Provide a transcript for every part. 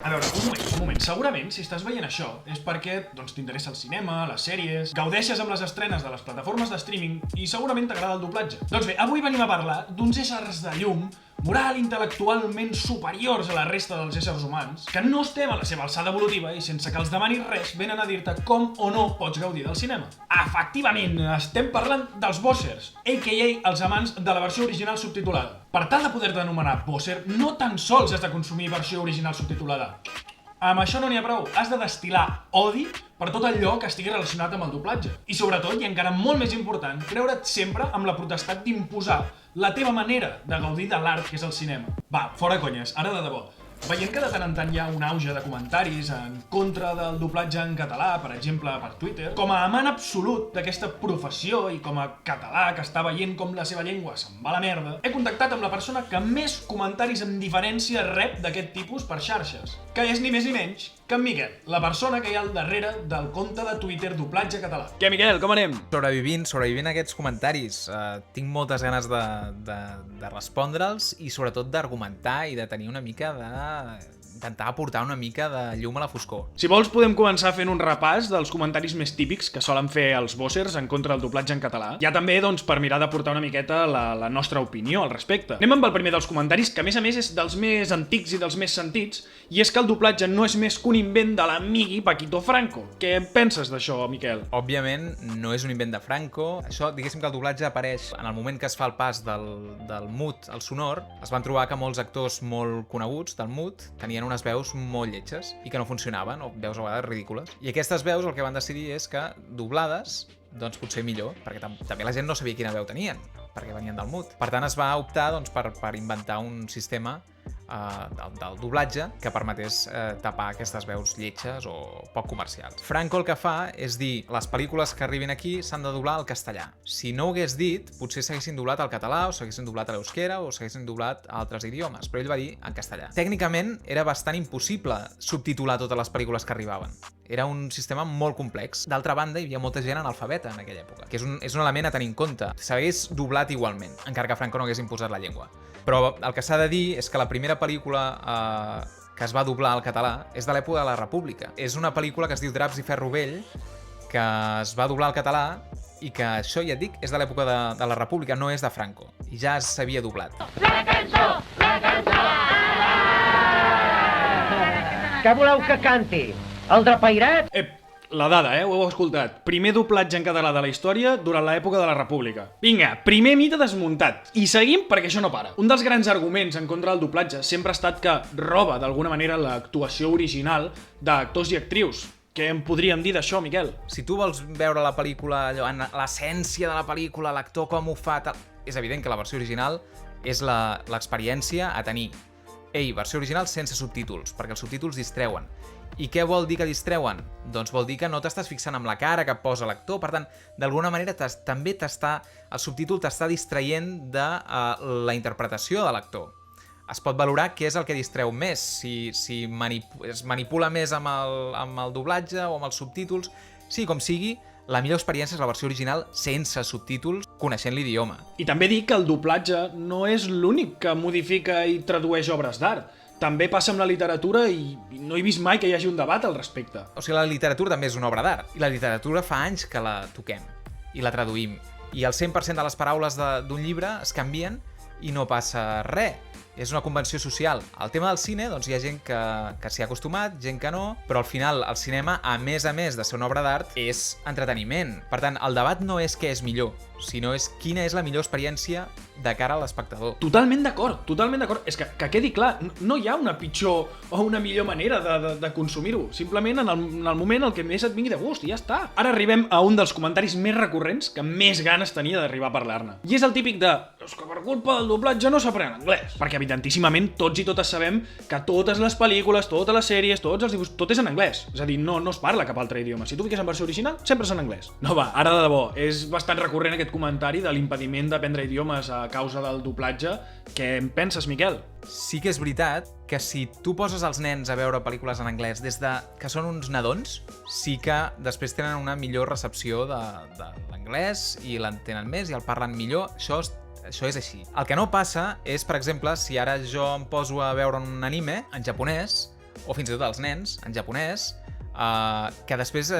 A veure, un moment. Segurament, si estàs veient això, és perquè t'interessa el cinema, les sèries, gaudeixes amb les estrenes de les plataformes de streaming i segurament t'agrada el doblatge. Doncs bé, avui venim a parlar d'uns éssers de llum moral i intel·lectualment superiors a la resta dels éssers humans, que no estem a la seva alçada evolutiva i sense que els demanis res venen a dir-te com o no pots gaudir del cinema. Efectivament, estem parlant dels Bossers, a.k.a. els amants de la versió original subtitulada. Per tal de poder-te anomenar Bosser, no tan sols has de consumir versió original subtitulada. Amb això no n'hi ha prou, has de destil·lar odi per tot allò que estigui relacionat amb el doblatge. I sobretot, i encara molt més important, creure't sempre amb la potestat d'imposar la teva manera de gaudir de l'art que és el cinema. Va, fora conyes, ara de debò. Veient que de tant en tant hi ha un auge de comentaris en contra del doblatge en català, per exemple, per Twitter, com a amant absolut d'aquesta professió i com a català que està veient com la seva llengua se'n va a la merda, he contactat amb la persona que més comentaris amb diferència rep d'aquest tipus per xarxes, que és ni més ni menys que en Miquel, la persona que hi ha al darrere del compte de Twitter Doblatge Català. Què, Miquel, com anem? Sobrevivint a aquests comentaris. Tinc moltes ganes de respondre'ls i sobretot d'argumentar i de tenir una mica intentar aportar una mica de llum a la foscor. Si vols, podem començar fent un repàs dels comentaris més típics que solen fer els Bossers en contra del doblatge en català. Ja també, per mirar d'aportar una miqueta la nostra opinió al respecte. Anem amb el primer dels comentaris, que a més és dels més antics i dels més sentits, i és que el doblatge no és més que un invent de l'amigui Paquito Franco. Què en penses d'això, Miquel? Òbviament, no és un invent de Franco. Això, diguéssim que el doblatge apareix en el moment que es fa el pas del mut al sonor. Es van trobar que molts actors molt coneguts del mut tenien unes veus molt lletges i que no funcionaven, o veus a vegades ridícules. I aquestes veus el que van decidir és que doblades, doncs potser millor, perquè també la gent no sabia quina veu tenien, perquè venien del mut. Per tant, es va optar per inventar un sistema del doblatge que permetés tapar aquestes veus lletges o poc comercials. Franco el que fa és dir les pel·lícules que arribin aquí s'han de doblar al castellà. Si no ho hagués dit, potser s'haguessin doblat al català o s'haguessin doblat a l'euskera o s'haguessin doblat a altres idiomes, però ell va dir en castellà. Tècnicament era bastant impossible subtitular totes les pel·lícules que arribaven. Era un sistema molt complex. D'altra banda, hi havia molta gent analfabeta en aquella època, que és un element a tenir en compte. S'hagués doblat igualment, encara que Franco no hagués imposat la llengua. Però el que s'ha de dir és que la primera pel·lícula que es va doblar al català és de l'època de la República. És una pel·lícula que es diu Draps i ferro vell, que es va doblar al català i que això, ja et dic, és de l'època de la República, no és de Franco. I ja s'havia doblat. La cançó! Què voleu que canti? El drapairat? La dada, ho heu escoltat. Primer doblatge en català de la història durant l'època de la República. Vinga, primer mite desmuntat. I seguim perquè això no para. Un dels grans arguments en contra del doblatge sempre ha estat que roba d'alguna manera l'actuació original d'actors i actrius. Què en podríem dir d'això, Miquel? Si tu vols veure la pel·lícula, allò, en l'essència de la pel·lícula, l'actor com ho fa, és evident que la versió original és l'experiència a tenir. Versió original sense subtítols, perquè els subtítols distreuen. I què vol dir que distreuen? Doncs vol dir que no t'estàs fixant amb la cara que posa l'actor, per tant, d'alguna manera també el subtítol t'està distraient de la interpretació de l'actor. Es pot valorar què és el que distreu més, si es manipula més amb el doblatge o amb els subtítols. Sí, com sigui, la millor experiència és la versió original sense subtítols, coneixent l'idioma. I també dic que el doblatge no és l'únic que modifica i tradueix obres d'art. També passa amb la literatura i no he vist mai que hi hagi un debat al respecte. O sigui, la literatura també és una obra d'art. I la literatura fa anys que la toquem i la traduïm. I el 100% de les paraules d'un llibre es canvien i no passa res. És una convenció social. El tema del cine, doncs hi ha gent que s'hi ha acostumat, gent que no, però al final el cinema, a més de ser una obra d'art, és entreteniment. Per tant, el debat no és què és millor, sinó és quina és la millor experiència de cara a l'espectador. Totalment d'acord, totalment d'acord. És que quedi clar, no hi ha una pitjor o una millor manera de consumir-ho. Simplement en el moment el que més et vingui de gust i ja està. Ara arribem a un dels comentaris més recurrents que més ganes tenia d'arribar a parlar-ne. I és el típic de és que per culpa del doblatge no s'aprèn anglès. Perquè evidentíssimament tots i totes sabem que totes les pel·lícules, totes les sèries, tots els dibuixos, tot és en anglès. És a dir, no es parla cap altre idioma. Si tu fiques en versió original, sempre és en anglès. No va, ara de debò, és bastant recurrent aquest comentari de l'impediment d'aprendre idiomes a causa del doblatge. Què en penses, Miquel? Sí que és veritat que si tu poses els nens a veure pel·lícules en anglès des de que són uns nadons, sí que després tenen una millor recepció de l'anglès i l'entenen més i el parlen millor. Això és així. El que no passa és, per exemple, si ara jo em poso a veure un anime en japonès, o fins i tot els nens, en japonès, que després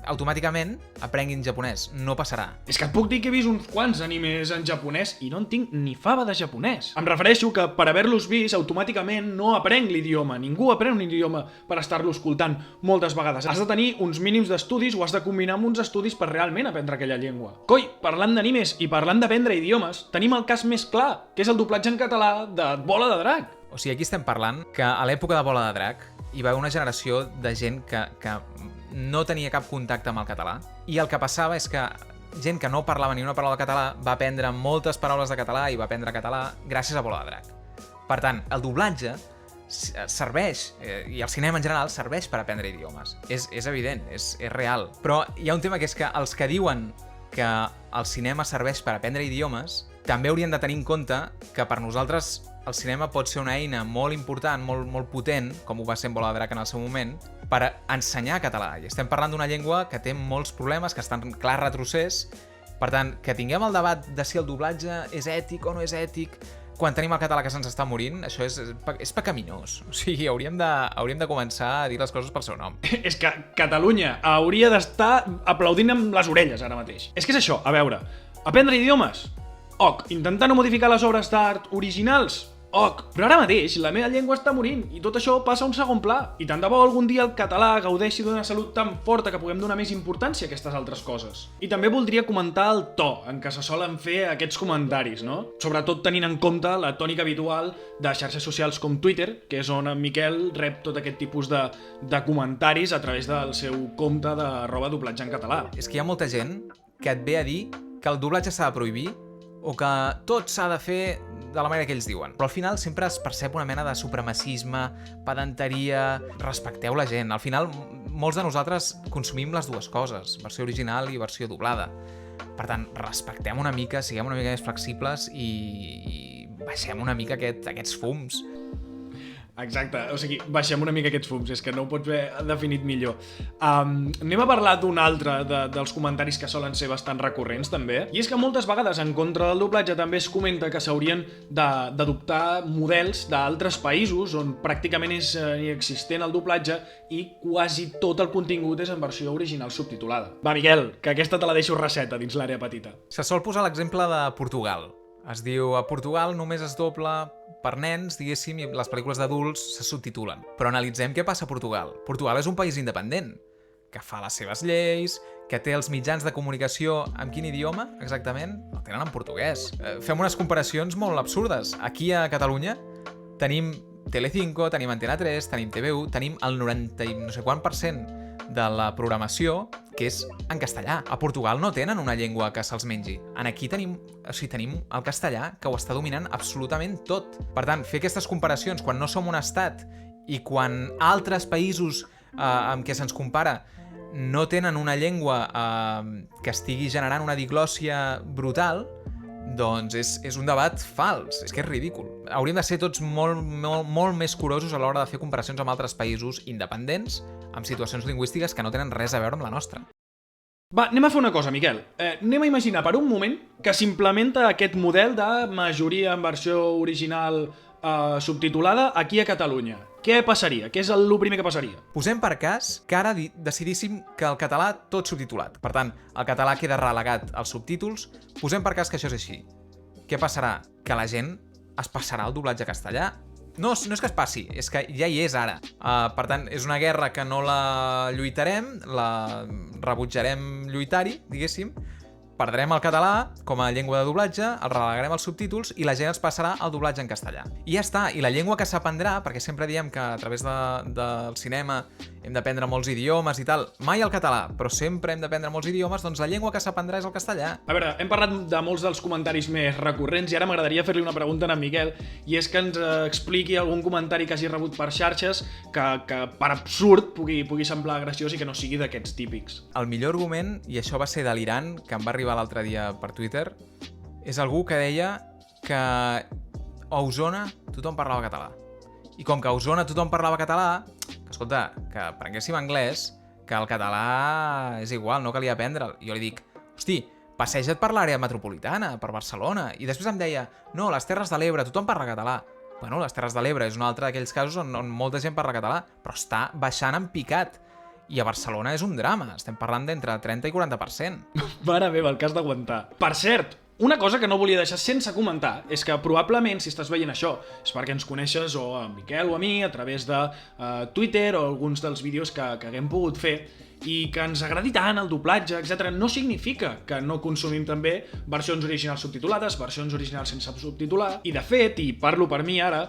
automàticament aprenguin japonès. No passarà. És que et puc dir que he vist uns quants animes en japonès i no en tinc ni fava de japonès. Em refereixo que per haver-los vist automàticament no aprenc l'idioma. Ningú aprèn un idioma per estar-lo escoltant moltes vegades. Has de tenir uns mínims d'estudis o has de combinar amb uns estudis per realment aprendre aquella llengua. Coi, parlant d'animes i parlant d'aprendre idiomes, tenim el cas més clar, que és el doblatge en català de Bola de Drac. O sigui, aquí estem parlant que a l'època de Bola de Drac hi va haver una generació de gent que no tenia cap contacte amb el català, i el que passava és que gent que no parlava ni una paraula de català va aprendre moltes paraules de català i va aprendre català gràcies a Bola de Drac. Per tant, el doblatge serveix, i el cinema en general, serveix per aprendre idiomes. És evident, és real. Però hi ha un tema que és que els que diuen que el cinema serveix per aprendre idiomes també haurien de tenir en compte que per nosaltres el cinema pot ser una eina molt important, molt potent, com ho va ser en Bola de Drac en el seu moment, per ensenyar català. I estem parlant d'una llengua que té molts problemes, que està en clar retrocés. Per tant, que tinguem el debat de si el doblatge és ètic o no és ètic, quan tenim el català que se'ns està morint, això és pecaminós. O sigui, hauríem de començar a dir les coses pel seu nom. És que Catalunya hauria d'estar aplaudint amb les orelles ara mateix. És que és això, a veure, aprendre idiomes? Ok. Intentar no modificar les obres d'art originals? Ok. Però ara mateix la meva llengua està morint i tot això passa a un segon pla. I tant de bo algun dia el català gaudeixi d'una salut tan forta que puguem donar més importància a aquestes altres coses. I també voldria comentar el to en què se solen fer aquests comentaris, no? Sobretot tenint en compte la tònica habitual de xarxes socials com Twitter, que és on en Miquel rep tot aquest tipus de comentaris a través del seu compte de @doblatge en català. És que hi ha molta gent que et ve a dir que el doblatge s'ha de prohibir o que tot s'ha de fer de la manera que ells diuen. Però al final sempre es percep una mena de supremacisme, pedanteria... Respecteu la gent. Al final, molts de nosaltres consumim les dues coses, versió original i versió doblada. Per tant, respectem una mica, siguem una mica més flexibles i baixem una mica aquests fums. Exacte, o sigui, baixem una mica aquests fums, és que no ho pots haver definit millor. Anem a parlar d'un altre dels comentaris que solen ser bastant recurrents també, i és que moltes vegades en contra del doblatge també es comenta que s'haurien d'adoptar models d'altres països on pràcticament és inexistent el doblatge i quasi tot el contingut és en versió original subtitulada. Va, Miquel, que aquesta te la deixo receta dins l'àrea petita. Se sol posar l'exemple de Portugal. Es diu, a Portugal només es dobla per nens, diguéssim, i les pel·lícules d'adults se subtitulen. Però analitzem què passa a Portugal. Portugal és un país independent, que fa les seves lleis, que té els mitjans de comunicació en quin idioma, exactament? El tenen en portuguès. Fem unes comparacions molt absurdes. Aquí a Catalunya tenim Telecinco, tenim Antena 3, tenim TV1, tenim el 90 i no sé quant % de la programació que és en castellà. A Portugal no tenen una llengua que se'ls mengi. Aquí tenim el castellà que ho està dominant absolutament tot. Per tant, fer aquestes comparacions quan no som un estat i quan altres països amb què se'ns compara no tenen una llengua que estigui generant una diglòssia brutal, doncs és un debat fals, és que és ridícul. Hauríem de ser tots molt més curosos a l'hora de fer comparacions amb altres països independents, amb situacions lingüístiques que no tenen res a veure amb la nostra. Va, anem a fer una cosa, Miquel. Anem a imaginar per un moment que s'implementa aquest model de majoria en versió original subtitulada aquí a Catalunya. Què passaria? Què és el primer que passaria? Posem per cas que ara decidíssim que el català tot subtitulat. Per tant, el català queda relegat als subtítols. Posem per cas que això és així. Què passarà? Que la gent es passarà al doblatge castellà? No és que es passi, és que ja hi és ara. Per tant, és una guerra que no la lluitarem, la rebutjarem lluitar-hi, diguéssim, perdrem el català com a llengua de doblatge, el relegarem als subtítols i la gent es passarà al doblatge en castellà. I ja està, i la llengua que s'aprendrà, perquè sempre diem que a través del cinema hem d'aprendre molts idiomes i tal, mai el català, però sempre hem d'aprendre molts idiomes, doncs la llengua que s'aprendrà és el castellà. A veure, hem parlat de molts dels comentaris més recurrents i ara m'agradaria fer-li una pregunta a en Miquel, i és que ens expliqui algun comentari que hagi rebut per xarxes que per absurd pugui semblar graciós i que no sigui d'aquests típics. El millor argument, i això va ser delirant, que em va arribar l'altre dia per Twitter, és algú que deia que a Osona tothom parlava català. I com que a Osona tothom parlava català, que escolta, que aprenguéssim anglès, que el català és igual, no calia aprendre'l. I jo li dic, hosti, passeja't per l'àrea metropolitana, per Barcelona. I després em deia, no, les Terres de l'Ebre, tothom parla català. Bueno, les Terres de l'Ebre és un altre d'aquells casos on molta gent parla català, però està baixant en picat. I a Barcelona és un drama, estem parlant d'entre 30 i 40%. Mare meva, el que has d'aguantar. Per cert, una cosa que no volia deixar sense comentar és que probablement, si estàs veient això, és perquè ens coneixes o a Miquel o a mi a través de Twitter o alguns dels vídeos que haguem pogut fer i que ens agradi tant el doblatge, etc. No significa que no consumim també versions originals subtitulades, versions originals sense subtitular. I de fet, i parlo per mi ara,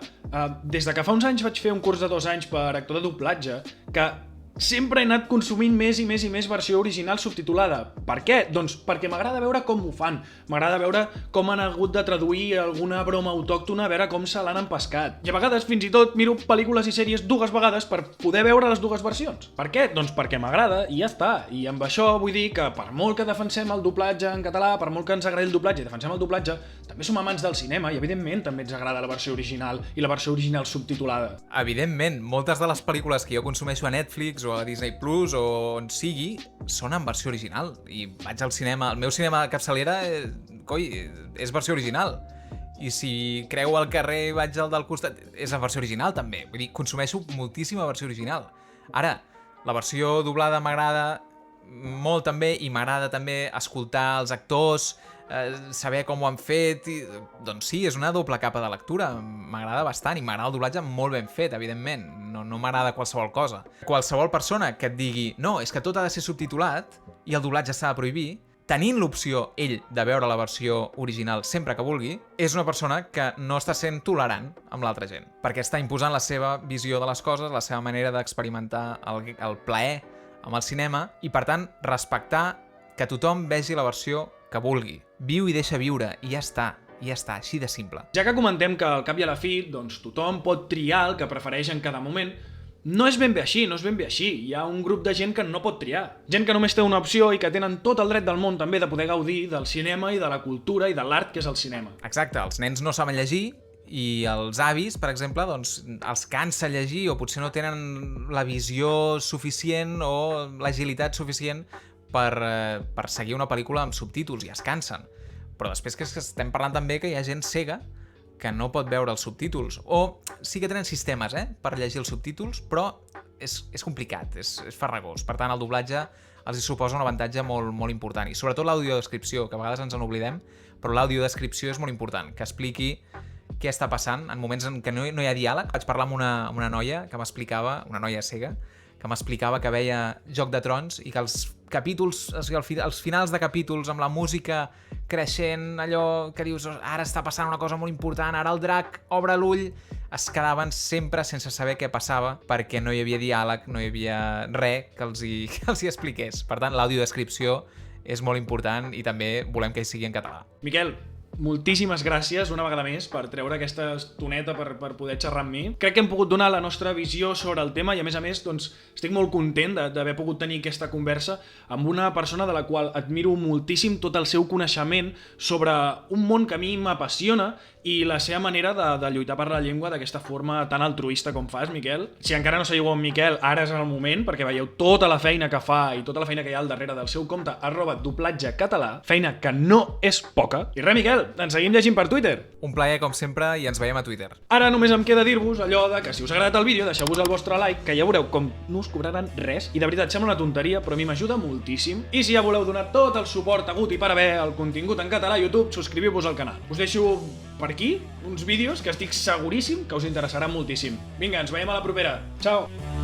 des de que fa uns anys vaig fer un curs de 2 anys per actor de doblatge, que sempre he anat consumint més i més i més versió original subtitulada. Per què? Doncs perquè m'agrada veure com ho fan. M'agrada veure com han hagut de traduir alguna broma autòctona, a veure com se l'han empescat. I a vegades fins i tot miro pel·lícules i sèries 2 vegades per poder veure les 2 versions. Per què? Doncs perquè m'agrada i ja està. I amb això vull dir que per molt que defensem el doblatge en català, per molt que ens agradi el doblatge i defensem el doblatge, també som amants del cinema i evidentment també ens agrada la versió original i la versió original subtitulada. Evidentment, moltes de les pel·lícules que jo consumeixo a Netflix o a Disney Plus o on sigui, són en versió original. I vaig al cinema, el meu cinema de capçalera, és versió original. I si creu al carrer i vaig al del costat, és en versió original també. Vull dir, consumeixo moltíssima versió original. Ara, la versió doblada m'agrada molt també, i m'agrada també escoltar els actors, saber com ho han fet, i, doncs sí, és una doble capa de lectura, m'agrada bastant, i m'agrada el doblatge molt ben fet, evidentment, no m'agrada qualsevol cosa. Qualsevol persona que et digui no, és que tot ha de ser subtitulat i el doblatge s'ha de prohibir, tenint l'opció ell de veure la versió original sempre que vulgui, és una persona que no està sent tolerant amb l'altra gent, perquè està imposant la seva visió de les coses, la seva manera d'experimentar el plaer amb el cinema, i per tant respectar que tothom vegi la versió que vulgui. Viu i deixa viure, i ja està, així de simple. Ja que comentem que al cap i a la fi, doncs tothom pot triar el que prefereix en cada moment, no és ben bé així, no és ben bé així. Hi ha un grup de gent que no pot triar. Gent que només té una opció i que tenen tot el dret del món també de poder gaudir del cinema i de la cultura i de l'art que és el cinema. Exacte, els nens no saben llegir, i els avis, per exemple, doncs, els cansa llegir o potser no tenen la visió suficient o l'agilitat suficient per seguir una pel·lícula amb subtítols i es cansen. Però després que estem parlant també que hi ha gent cega que no pot veure els subtítols. O sí que tenen sistemes per llegir els subtítols, però és complicat, és farragós. Per tant, el doblatge els hi suposa un avantatge molt, molt important. I sobretot l'audiodescripció, que a vegades ens n'oblidem, però l'audiodescripció és molt important, que expliqui què està passant en moments en què no hi ha diàleg. Vaig parlar amb una noia que m'explicava, una noia cega, que m'explicava que veia Joc de Trons i que els capítols, els finals de capítols amb la música creixent, allò que dius ara està passant una cosa molt important, ara el drac obre l'ull, es quedaven sempre sense saber què passava perquè no hi havia diàleg, no hi havia res que els hi expliqués. Per tant, l'audiodescripció és molt important i també volem que hi sigui en català. Miquel, moltíssimes gràcies una vegada més per treure aquesta estoneta per poder xerrar amb mi. Crec que hem pogut donar la nostra visió sobre el tema i a més doncs, estic molt content d'haver pogut tenir aquesta conversa amb una persona de la qual admiro moltíssim tot el seu coneixement sobre un món que a mi m'apassiona i la seva manera de lluitar per la llengua d'aquesta forma tan altruista com fas, Miquel. Si encara no seguiu amb Miquel, ara és el moment, perquè veieu tota la feina que fa i tota la feina que hi ha al darrere del seu compte @doblatgecatalà, feina que no és poca. I res, Miquel, ens seguim llegint per Twitter. Un plaer, com sempre, i ens veiem a Twitter. Ara només em queda dir-vos allò de que si us ha agradat el vídeo, deixeu-vos el vostre like, que ja veureu com no us cobraran res, i de veritat sembla una tonteria, però a mi m'ajuda moltíssim. I si ja voleu donar tot el suport hagut i per haver al contingut en català a YouTube, subscriviu-vos al canal. Us deixo per aquí uns vídeos que estic seguríssim que us interessaran moltíssim. Vinga, ens veiem a la propera. Ciao!